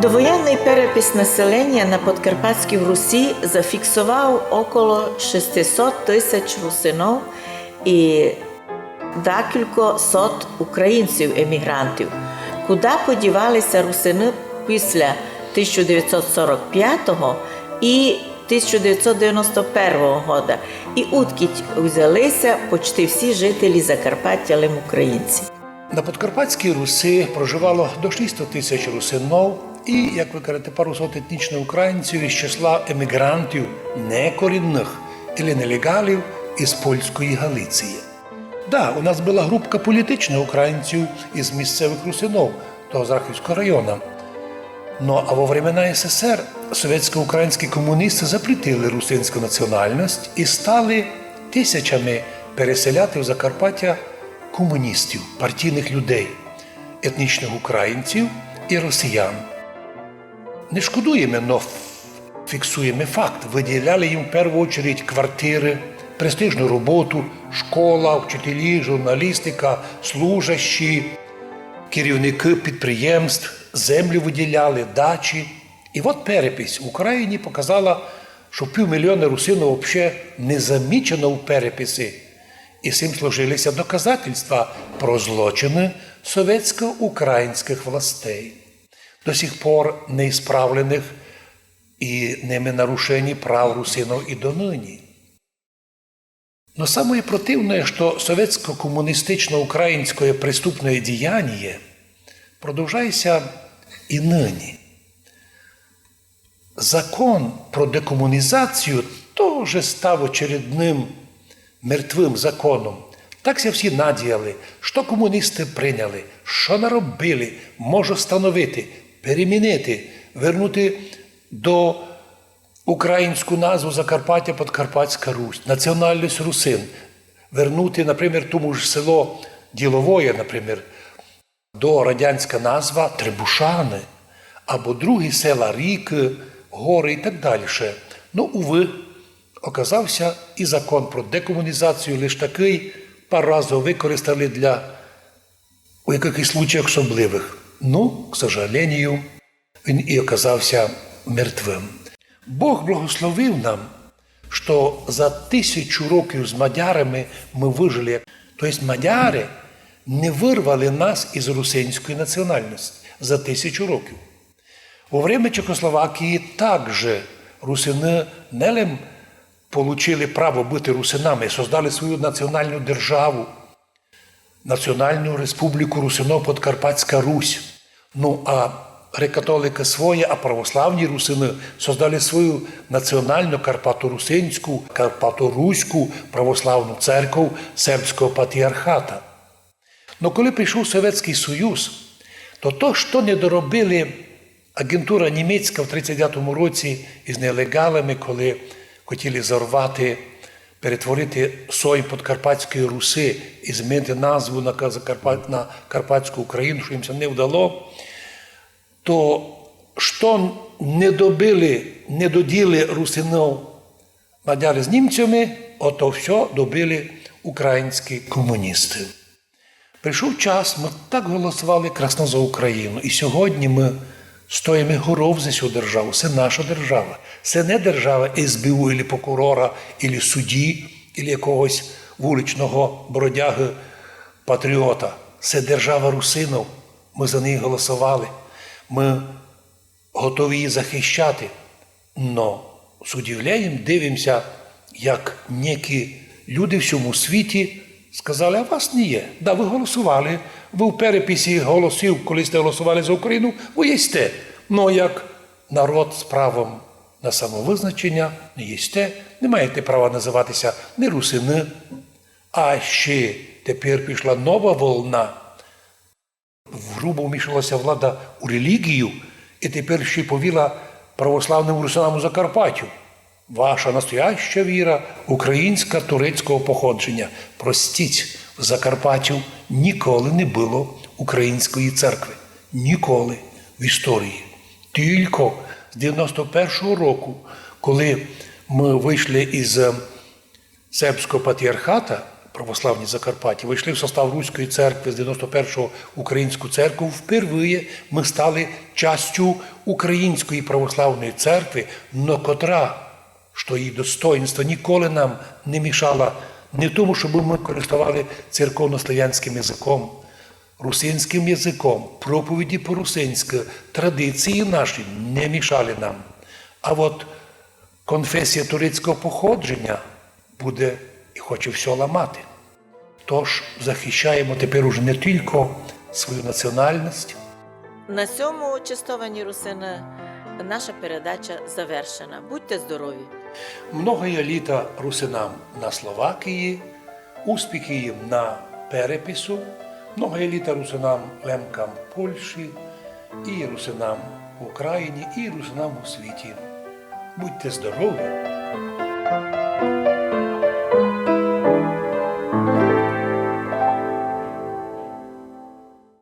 Довоєнний перепис населення на Подкарпатській Русі зафіксував около 600 тисяч русинов і декілька сот українців-емігрантів. Куди подівалися русини після 1945 і 1991 року, і откіть взялися почти всі жителі Закарпаття, але українці. На Подкарпатській Русі проживало до 600 тисяч русинов і, як ви кажете, пару сот етнічних українців із числа емігрантів некорінних або нелегалів із польської Галиції. Да, у нас була групка політичних українців із місцевих русинов, того з Рахівського району. Но а во времена СССР совєтсько-українські комуністи запретили русинську національність і стали тисячами переселяти в Закарпаття комуністів, партійних людей, етнічних українців і росіян. Не шкодуємо, але фіксуємо факт. Виділяли їм в першу чергу квартири, престижну роботу, школа, вчителі, журналістика, служащі, керівники підприємств, землю виділяли, дачі. І от перепись в Україні показала, що 500 000 русинів взагалі не замічено в переписі. І цим служилися доказательства про злочини совєтсько-українських властей, до сих пор не ісправлених і ними нарушені прав русинов і донині. Но самое противное, что советско-коммунистично-украинское преступное деяние продолжается и ныне. Закон про декоммунизацию тоже став очередным мертвим законом. Так ся всі надіяли, що комуністи прийняли, що наробили, може встановити, перемінити, вернути до українську назву Закарпаття Подкарпатська Русь, національність русин, вернути, наприклад, тому ж село Діловоє, наприклад, до радянська назва Требушани, або другі села Ріки, Гори і так далі. Ну, уви, оказався і закон про декомунізацію лише такий, пару разів використали для у якихось случаях особливих. Ну, к сожалению, він і оказався мертвим. Бог благословив нам, що за 1000 років з мадярами ми вижили. Тобто мадяри не вирвали нас із русинської національності за 1000 років. Во время Чехословакії також русини не лише получили право бути русинами, создали свою національну державу, Національну республіку Русино-Подкарпатська Русь. Ну, а греко-католики свої, а православні русини создали свою національну Карпато-Русинську, Карпато-Руську православну церкву Сербського патріархата. Но коли прийшов Совєтський Союз, то, що не доробили агентура німецька в 1939 році із нелегалами, коли хотіли зарвати, перетворити Сойм Подкарпатської Руси і змінити назву на Карпатську Україну, що їм це не вдало, то що не добили, не доділи русинов мадяри з німцями, ото все добили українські комуністи. Прийшов час, ми так голосували красно за Україну. І сьогодні ми стоїмо горов за цю державу. Це наша держава. Це не держава СБУ, або прокурора, або судді, або якогось вуличного бродяги-патріота. Це держава русинов. Ми за неї голосували. Ми готові її захищати. Но з удивленням дивимося, як некі люди в цьому світі сказали, а вас не є. Да, ви голосували, ви в переписі голосів, коли сте голосували за Україну, ви єсте. Но як народ з правом на самовизначення не єсте, не маєте права називатися не русини. А ще тепер пішла нова волна. Грубо вмішалася влада у релігію, і тепер ще повіла православним русинам у Закарпаттю. Ваша настояща віра українська турецького походження. Простіть, в Закарпаттю ніколи не було української церкви. Ніколи в історії. Тільки з 91-го року, коли ми вийшли із сербського патріархата, православні Закарпаття, вийшли в состав Руської церкви з 91-го Українську церкву, впервые ми стали частю Української православної церкви, но котра, що її достоинство ніколи нам не мішало, не в тому, щоб ми користували церковно-славянським язиком, русинським язиком, проповіді по-русинськи, традиції наші не мішали нам. А от конфесія турецького походження буде і хоче все ламати. Тож захищаємо тепер уже не тільки свою національність. На цьому, чистовані русини, наша передача завершена. Будьте здорові! Многое літа русинам на Словакії, успіхи їм на перепису, многое літа русинам лемкам Польщі, і русинам в Україні, і русинам у світі. Будьте здорові!